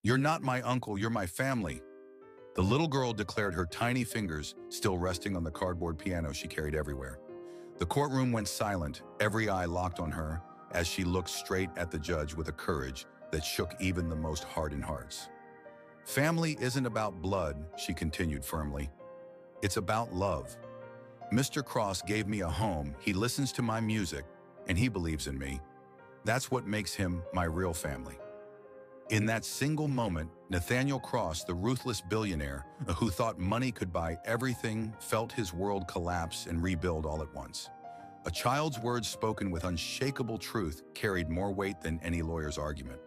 "You're not my uncle, you're my family." The little girl declared, her tiny fingers still resting on the cardboard piano she carried everywhere. The courtroom went silent, every eye locked on her as she looked straight at the judge with a courage that shook even the most hardened hearts. "Family isn't about blood," she continued firmly. "It's about love. Mr. Cross gave me a home, he listens to my music, and he believes in me. That's what makes him my real family." In that single moment, Nathaniel Cross, the ruthless billionaire who thought money could buy everything, felt his world collapse and rebuild all at once. A child's words spoken with unshakable truth carried more weight than any lawyer's argument.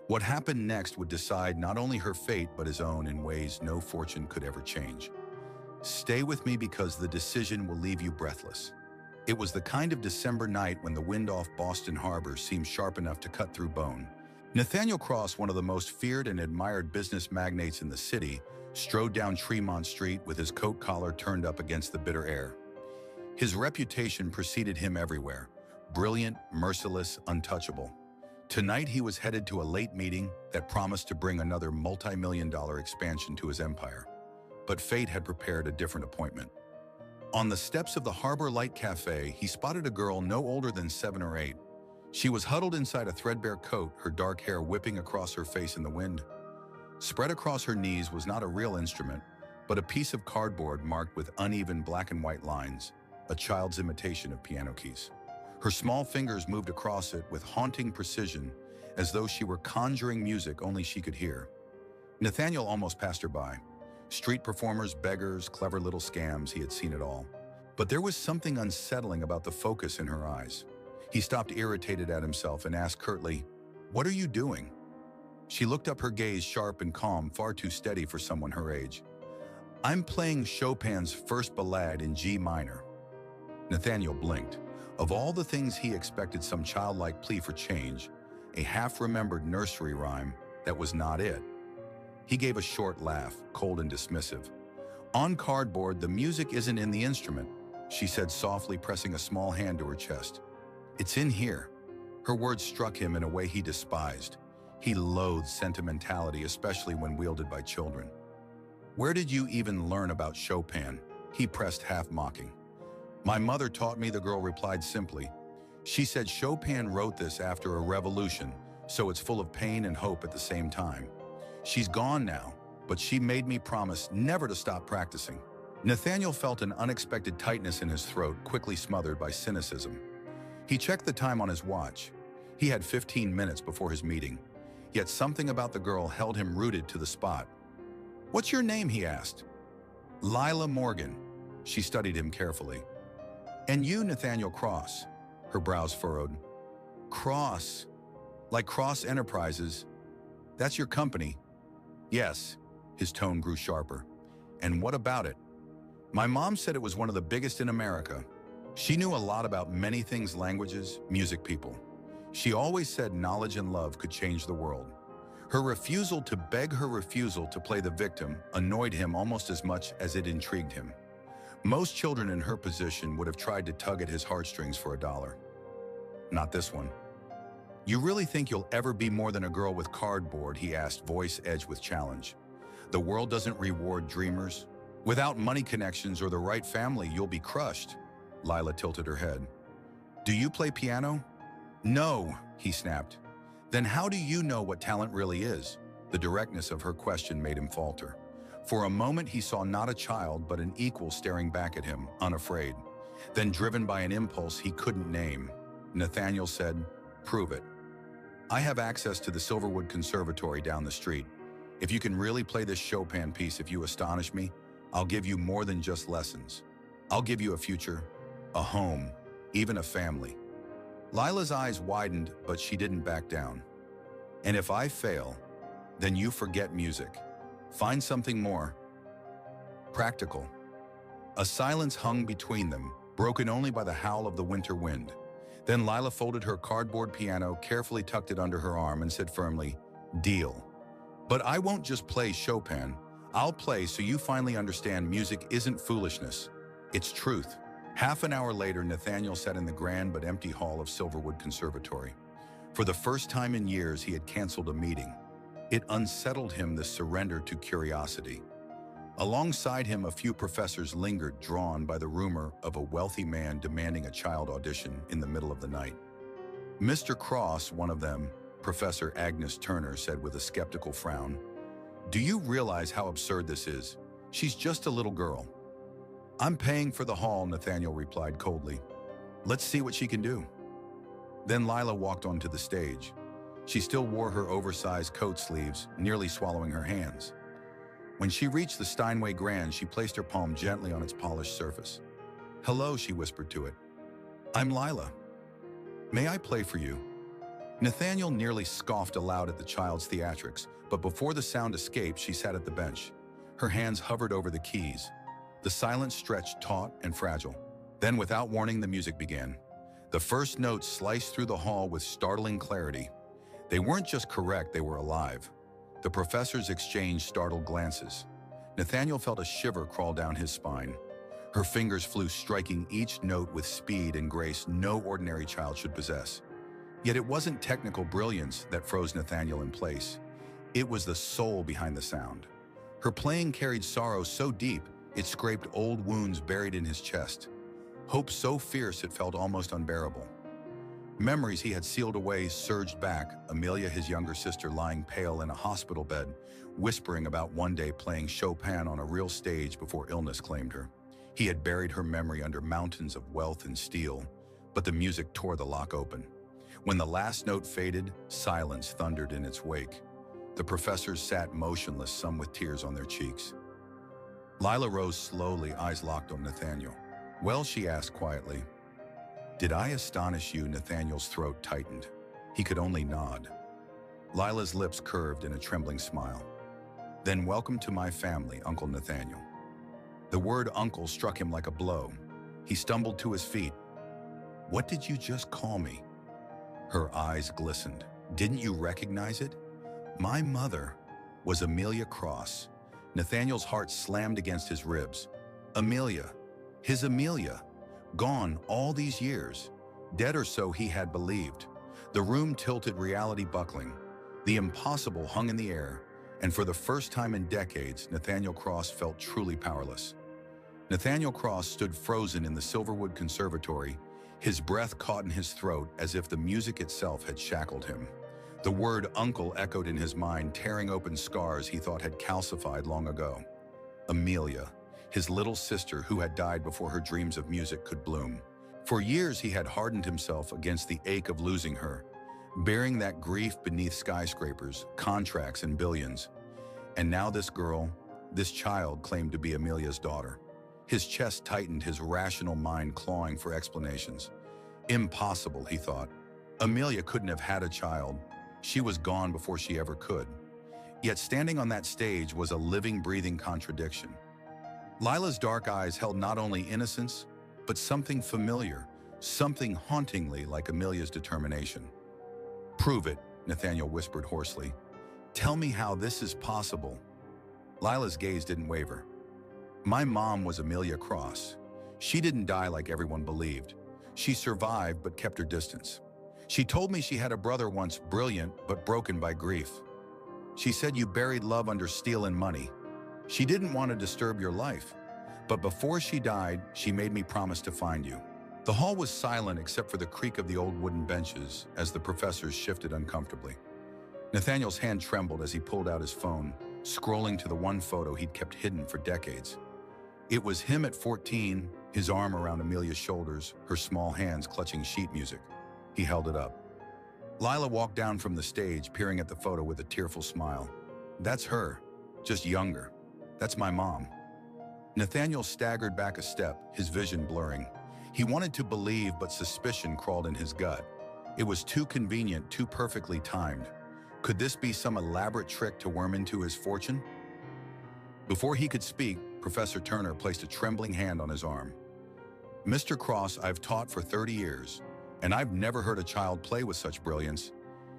What happened next would decide not only her fate but his own in ways no fortune could ever change. Stay with me because the decision will leave you breathless. It was the kind of December night when the wind off Boston Harbor seemed sharp enough to cut through bone. Nathaniel Cross, one of the most feared and admired business magnates in the city, strode down Tremont Street with his coat collar turned up against the bitter air. His reputation preceded him everywhere: brilliant, merciless, untouchable. Tonight he was headed to a late meeting that promised to bring another multi-million-dollar expansion to his empire. But fate had prepared a different appointment. On the steps of the Harbor Light Cafe, he spotted a girl no older than 7 or 8. She was huddled inside a threadbare coat, her dark hair whipping across her face in the wind. Spread across her knees was not a real instrument, but a piece of cardboard marked with uneven black and white lines, a child's imitation of piano keys. Her small fingers moved across it with haunting precision, as though she were conjuring music only she could hear. Nathaniel almost passed her by. Street performers, beggars, clever little scams, he had seen it all. But there was something unsettling about the focus in her eyes. He stopped, irritated at himself, and asked curtly, "What are you doing?" She looked up, her gaze sharp and calm, far too steady for someone her age. "I'm playing Chopin's First Ballade in G minor." Nathaniel blinked. Of all the things he expected, some childlike plea for change, a half-remembered nursery rhyme, that was not it. He gave a short laugh, cold and dismissive. "On cardboard, the music isn't in the instrument," she said softly, pressing a small hand to her chest. "It's in here." Her words struck him in a way he despised. He loathed sentimentality, especially when wielded by children. "Where did you even learn about Chopin?" he pressed, half mocking. "My mother taught me," the girl replied simply. "She said Chopin wrote this after a revolution, so it's full of pain and hope at the same time. She's gone now, but she made me promise never to stop practicing." Nathaniel felt an unexpected tightness in his throat, quickly smothered by cynicism. He checked the time on his watch. He had 15 minutes before his meeting, yet something about the girl held him rooted to the spot. "What's your name?" he asked. "Lila Morgan." She studied him carefully. "And you, Nathaniel Cross?" Her brows furrowed. "Cross? Like Cross Enterprises? That's your company?" "Yes." His tone grew sharper. "And what about it?" "My mom said it was one of the biggest in America. She knew a lot about many things: languages, music, people. She always said knowledge and love could change the world." Her refusal to play the victim annoyed him almost as much as it intrigued him. Most children in her position would have tried to tug at his heartstrings for $1. Not this one. "You really think you'll ever be more than a girl with cardboard?" he asked, voice edged with challenge. "The world doesn't reward dreamers. Without money connections or the right family, you'll be crushed." Lila tilted her head. "Do you play piano?" "No," he snapped. "Then how do you know what talent really is?" The directness of her question made him falter. For a moment he saw not a child but an equal staring back at him, unafraid. Then, driven by an impulse he couldn't name, Nathaniel said, "Prove it." "I have access to the Silverwood Conservatory down the street. If you can really play this Chopin piece, if you astonish me, I'll give you more than just lessons. I'll give you a future, a home, even a family." Lila's eyes widened, but she didn't back down. "And if I fail, then you forget music. Find something more practical." A silence hung between them, broken only by the howl of the winter wind. Then Lila folded her cardboard piano, carefully tucked it under her arm, and said firmly, "Deal. But I won't just play Chopin. I'll play so you finally understand music isn't foolishness. It's truth." Half an hour later, Nathaniel sat in the grand but empty hall of Silverwood Conservatory. For the first time in years, he had canceled a meeting. It unsettled him, the surrender to curiosity. Alongside him, a few professors lingered, drawn by the rumor of a wealthy man demanding a child audition in the middle of the night. Mr. Cross, one of them, Professor Agnes Turner, said with a skeptical frown, "Do you realize how absurd this is? She's just a little girl." "I'm paying for the hall," Nathaniel replied coldly. "Let's see what she can do." Then Lila walked onto the stage. She still wore her oversized coat sleeves, nearly swallowing her hands. When she reached the Steinway Grand, she placed her palm gently on its polished surface. "Hello," she whispered to it. "I'm Lila. May I play for you?" Nathaniel nearly scoffed aloud at the child's theatrics, but before the sound escaped, she sat at the bench. Her hands hovered over the keys. The silence stretched taut and fragile. Then, without warning, the music began. The first notes sliced through the hall with startling clarity. They weren't just correct, they were alive. The professors exchanged startled glances. Nathaniel felt a shiver crawl down his spine. Her fingers flew, striking each note with speed and grace no ordinary child should possess. Yet it wasn't technical brilliance that froze Nathaniel in place. It was the soul behind the sound. Her playing carried sorrow so deep, it scraped old wounds buried in his chest. Hope so fierce it felt almost unbearable. Memories he had sealed away surged back, Amelia, his younger sister, lying pale in a hospital bed, whispering about one day playing Chopin on a real stage before illness claimed her. He had buried her memory under mountains of wealth and steel, but the music tore the lock open. When the last note faded, silence thundered in its wake. The professors sat motionless, some with tears on their cheeks. Lila rose slowly, eyes locked on Nathaniel. "Well," she asked quietly. "Did I astonish you?" Nathaniel's throat tightened. He could only nod. Lila's lips curved in a trembling smile. "Then welcome to my family, Uncle Nathaniel." The word uncle struck him like a blow. He stumbled to his feet. "What did you just call me?" Her eyes glistened. "Didn't you recognize it? My mother was Amelia Cross." Nathaniel's heart slammed against his ribs. Amelia, his Amelia. Gone all these years, dead or so he had believed. The room tilted, reality buckling. The impossible hung in the air, and for the first time in decades, Nathaniel Cross felt truly powerless. Nathaniel Cross stood frozen in the Silverwood Conservatory, his breath caught in his throat as if the music itself had shackled him. The word uncle echoed in his mind, tearing open scars he thought had calcified long ago. Amelia, his little sister who had died before her dreams of music could bloom. For years he had hardened himself against the ache of losing her, bearing that grief beneath skyscrapers, contracts, and billions. And now this girl, this child, claimed to be Amelia's daughter. His chest tightened, his rational mind clawing for explanations. Impossible, he thought. Amelia couldn't have had a child. She was gone before she ever could. Yet standing on that stage was a living, breathing contradiction. Lila's dark eyes held not only innocence, but something familiar, something hauntingly like Amelia's determination. "Prove it," Nathaniel whispered hoarsely. "Tell me how this is possible." Lila's gaze didn't waver. "My mom was Amelia Cross. She didn't die like everyone believed. She survived but kept her distance. She told me she had a brother once, brilliant but broken by grief. She said you buried love under steel and money. She didn't want to disturb your life, but before she died, she made me promise to find you." The hall was silent except for the creak of the old wooden benches as the professors shifted uncomfortably. Nathaniel's hand trembled as he pulled out his phone, scrolling to the one photo he'd kept hidden for decades. It was him at 14, his arm around Amelia's shoulders, her small hands clutching sheet music. He held it up. Lila walked down from the stage, peering at the photo with a tearful smile. "That's her, just younger. That's my mom." Nathaniel staggered back a step, his vision blurring. He wanted to believe, but suspicion crawled in his gut. It was too convenient, too perfectly timed. Could this be some elaborate trick to worm into his fortune? Before he could speak, Professor Turner placed a trembling hand on his arm. "Mr. Cross, I've taught for 30 years, and I've never heard a child play with such brilliance.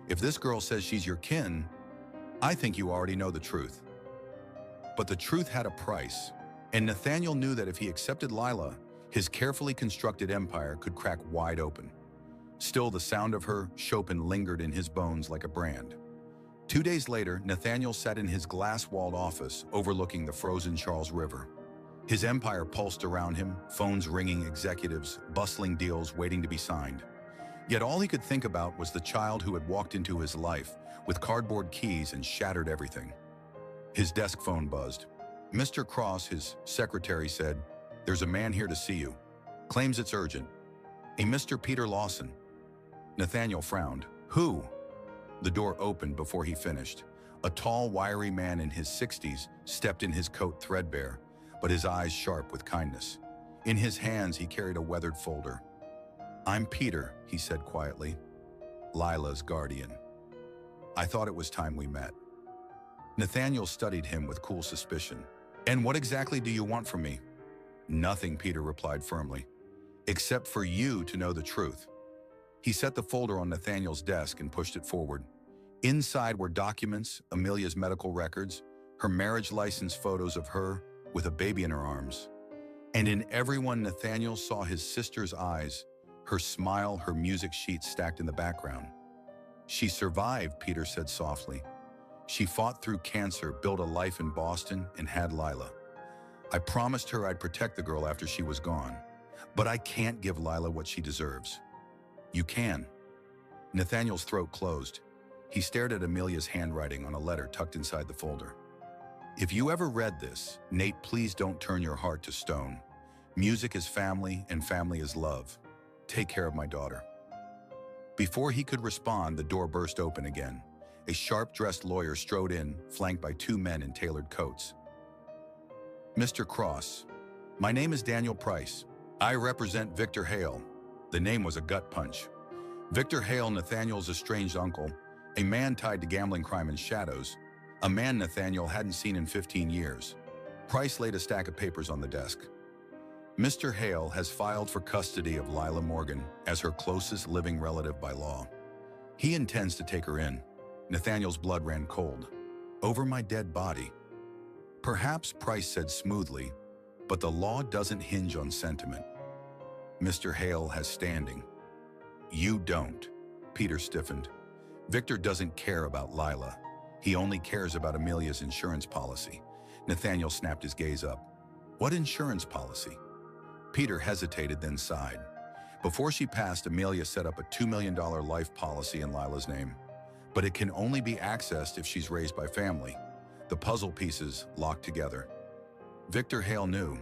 If this girl says she's your kin, I think you already know the truth." But the truth had a price, and Nathaniel knew that if he accepted Lila, his carefully constructed empire could crack wide open. Still, the sound of her Chopin lingered in his bones like a brand. 2 days later, Nathaniel sat in his glass-walled office overlooking the frozen Charles River. His empire pulsed around him, phones ringing, executives, bustling deals waiting to be signed. Yet all he could think about was the child who had walked into his life with cardboard keys and shattered everything. His desk phone buzzed. Mr. Cross, his secretary, said, "There's a man here to see you. Claims it's urgent. A Mr. Peter Lawson." Nathaniel frowned. "Who?" The door opened before he finished. A tall, wiry man in his 60s stepped in, his coat threadbare, but his eyes sharp with kindness. In his hands, he carried a weathered folder. "I'm Peter," he said quietly, "Lila's guardian. I thought it was time we met." Nathaniel studied him with cool suspicion. "And what exactly do you want from me?" "Nothing," Peter replied firmly, "except for you to know the truth." He set the folder on Nathaniel's desk and pushed it forward. Inside were documents, Amelia's medical records, her marriage license, photos of her with a baby in her arms. And in every one, Nathaniel saw his sister's eyes, her smile, her music sheet stacked in the background. "She survived," Peter said softly. "She fought through cancer, built a life in Boston, and had Lila. I promised her I'd protect the girl after she was gone. But I can't give Lila what she deserves." "You can." Nathaniel's throat closed. He stared at Amelia's handwriting on a letter tucked inside the folder. "If you ever read this, Nate, please don't turn your heart to stone. Music is family, and family is love. Take care of my daughter." Before he could respond, the door burst open again. A sharp-dressed lawyer strode in, flanked by two men in tailored coats. "Mr. Cross, my name is Daniel Price. I represent Victor Hale." The name was a gut punch. Victor Hale, Nathaniel's estranged uncle, a man tied to gambling, crime, and shadows, a man Nathaniel hadn't seen in 15 years. Price laid a stack of papers on the desk. "Mr. Hale has filed for custody of Lila Morgan as her closest living relative by law. He intends to take her in." Nathaniel's blood ran cold. "Over my dead body." "Perhaps," Price said smoothly, "but the law doesn't hinge on sentiment. Mr. Hale has standing. You don't." Peter stiffened. "Victor doesn't care about Lila. He only cares about Amelia's insurance policy." Nathaniel snapped his gaze up. "What insurance policy?" Peter hesitated, then sighed. "Before she passed, Amelia set up a $2 million life policy in Lila's name. But it can only be accessed if she's raised by family. The puzzle pieces locked together. Victor Hale knew,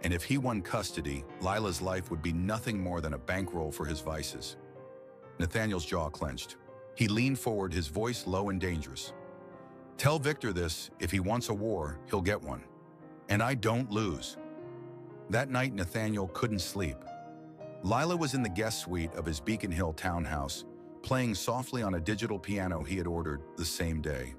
and if he won custody, Lila's life would be nothing more than a bankroll for his vices." Nathaniel's jaw clenched. He leaned forward, his voice low and dangerous. "Tell Victor this: if he wants a war, he'll get one. And I don't lose." That night, Nathaniel couldn't sleep. Lila was in the guest suite of his Beacon Hill townhouse, playing softly on a digital piano he had ordered the same day.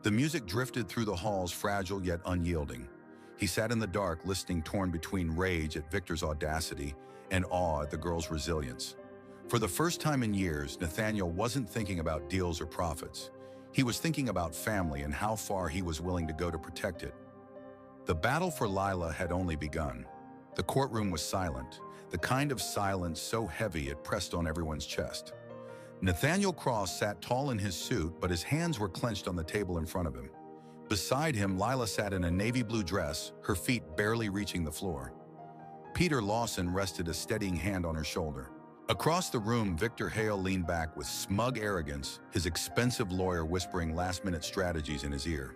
The music drifted through the halls, fragile yet unyielding. He sat in the dark, listening, torn between rage at Victor's audacity and awe at the girl's resilience. For the first time in years, Nathaniel wasn't thinking about deals or profits. He was thinking about family and how far he was willing to go to protect it. The battle for Lila had only begun. The courtroom was silent, the kind of silence so heavy it pressed on everyone's chest. Nathaniel Cross sat tall in his suit, but his hands were clenched on the table in front of him. Beside him, Lila sat in a navy blue dress, her feet barely reaching the floor. Peter Lawson rested a steadying hand on her shoulder. Across the room, Victor Hale leaned back with smug arrogance, his expensive lawyer whispering last-minute strategies in his ear.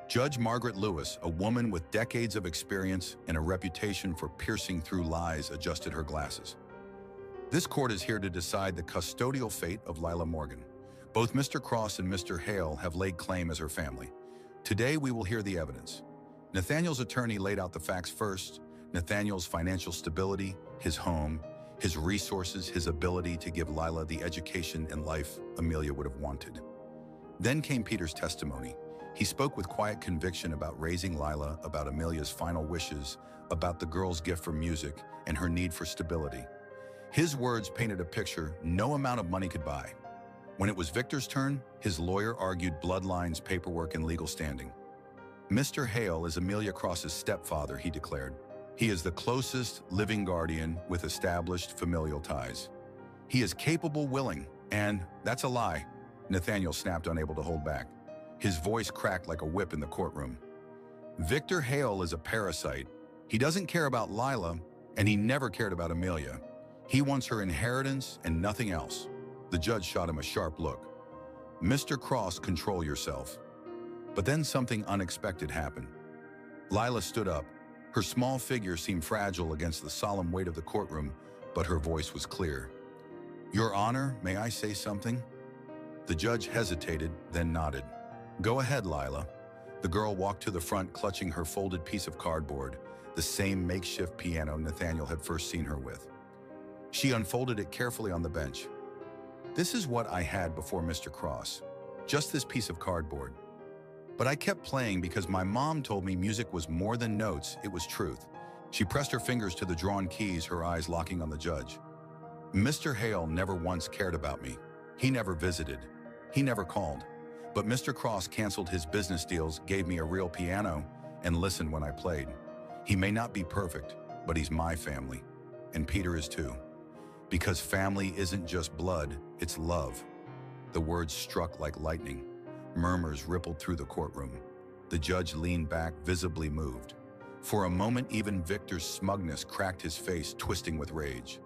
Judge Margaret Lewis, a woman with decades of experience and a reputation for piercing through lies, adjusted her glasses. "This court is here to decide the custodial fate of Lila Morgan. Both Mr. Cross and Mr. Hale have laid claim as her family. Today we will hear the evidence." Nathaniel's attorney laid out the facts first: Nathaniel's financial stability, his home, his resources, his ability to give Lila the education and life Amelia would have wanted. Then came Peter's testimony. He spoke with quiet conviction about raising Lila, about Amelia's final wishes, about the girl's gift for music, and her need for stability. His words painted a picture no amount of money could buy. When it was Victor's turn, his lawyer argued bloodlines, paperwork, and legal standing. "Mr. Hale is Amelia Cross's stepfather," he declared. "He is the closest living guardian with established familial ties. He is capable, willing, and that's a lie." Nathaniel snapped, unable to hold back. His voice cracked like a whip in the courtroom. Victor Hale is a parasite. He doesn't care about Lila, and he never cared about Amelia. He wants her inheritance and nothing else. The judge shot him a sharp look. Mr. Cross, control yourself. But then something unexpected happened. Lila stood up. Her small figure seemed fragile against the solemn weight of the courtroom, but her voice was clear. Your Honor, may I say something? The judge hesitated, then nodded. Go ahead, Lila. The girl walked to the front, clutching her folded piece of cardboard, the same makeshift piano Nathaniel had first seen her with. She unfolded it carefully on the bench. This is what I had before Mr. Cross. Just this piece of cardboard. But I kept playing because my mom told me music was more than notes, it was truth. She pressed her fingers to the drawn keys, her eyes locking on the judge. Mr. Hale never once cared about me. He never visited. He never called. But Mr. Cross canceled his business deals, gave me a real piano, and listened when I played. He may not be perfect, but he's my family. And Peter is too. Because family isn't just blood, it's love. The words struck like lightning. Murmurs rippled through the courtroom. The judge leaned back, visibly moved. For a moment, even Victor's smugness cracked his face, twisting with rage.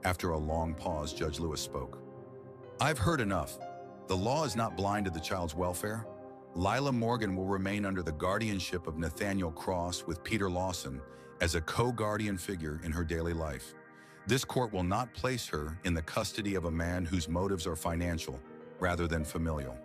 After a long pause, Judge Lewis spoke. I've heard enough. The law is not blind to the child's welfare. Lila Morgan will remain under the guardianship of Nathaniel Cross with Peter Lawson as a co-guardian figure in her daily life. This court will not place her in the custody of a man whose motives are financial rather than familial.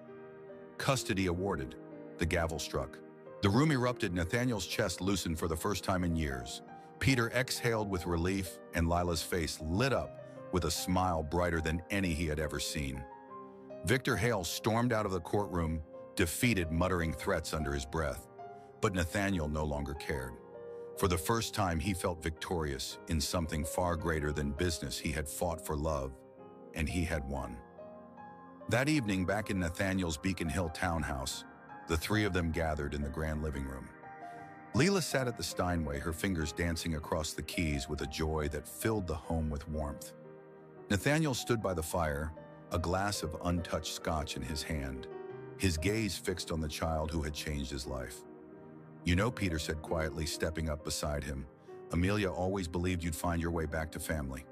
Custody awarded. The gavel struck. The room erupted. Nathaniel's chest loosened for the first time in years. Peter exhaled with relief, and Lila's face lit up with a smile brighter than any he had ever seen. Victor Hale stormed out of the courtroom, defeated, muttering threats under his breath. But Nathaniel no longer cared. For the first time, he felt victorious in something far greater than business. He had fought for love, and he had won. That evening, back in Nathaniel's Beacon Hill townhouse, the three of them gathered in the grand living room. Leela sat at the Steinway, her fingers dancing across the keys with a joy that filled the home with warmth. Nathaniel stood by the fire, a glass of untouched scotch in his hand, his gaze fixed on the child who had changed his life. You know, Peter said quietly, stepping up beside him, Amelia always believed you'd find your way back to family.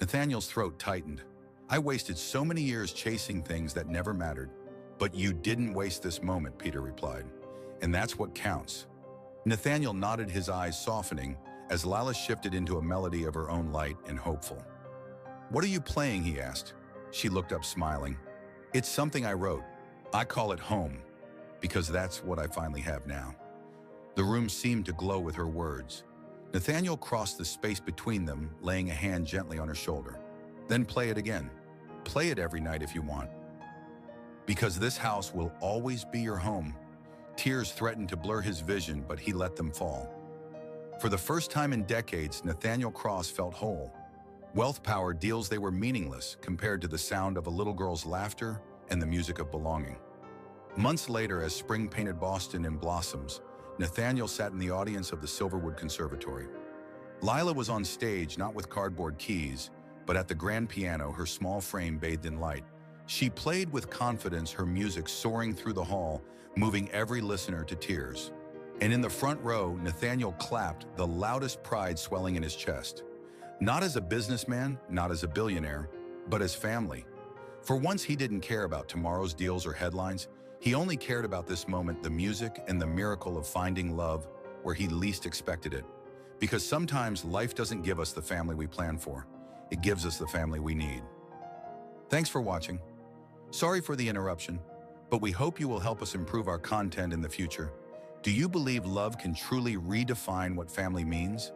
Nathaniel's throat tightened. I wasted so many years chasing things that never mattered. But you didn't waste this moment, Peter replied. And that's what counts. Nathaniel nodded, his eyes softening as Lila shifted into a melody of her own, light and hopeful. What are you playing? He asked. She looked up, smiling. It's something I wrote. I call it Home, because that's what I finally have now. The room seemed to glow with her words. Nathaniel crossed the space between them, laying a hand gently on her shoulder. Then play it again. Play it every night if you want. Because this house will always be your home. Tears threatened to blur his vision, but he let them fall. For the first time in decades, Nathaniel Cross felt whole. Wealth power deals, they were meaningless compared to the sound of a little girl's laughter and the music of belonging. Months later, as spring painted Boston in blossoms, Nathaniel sat in the audience of the Silverwood Conservatory. Lila was on stage, not with cardboard keys, but at the grand piano, her small frame bathed in light. She played with confidence, her music soaring through the hall, moving every listener to tears. And in the front row, Nathaniel clapped, the loudest pride swelling in his chest. Not as a businessman, not as a billionaire, but as family. For once, he didn't care about tomorrow's deals or headlines. He only cared about this moment, the music and the miracle of finding love where he least expected it. Because sometimes life doesn't give us the family we plan for. It gives us the family we need. Thanks for watching. Sorry for the interruption, but we hope you will help us improve our content in the future. Do you believe love can truly redefine what family means?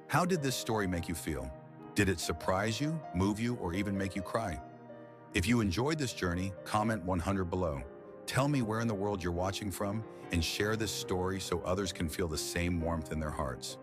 How did this story make you feel? Did it surprise you, move you, or even make you cry? If you enjoyed this journey, comment 100 below. Tell me where in the world you're watching from and share this story so others can feel the same warmth in their hearts.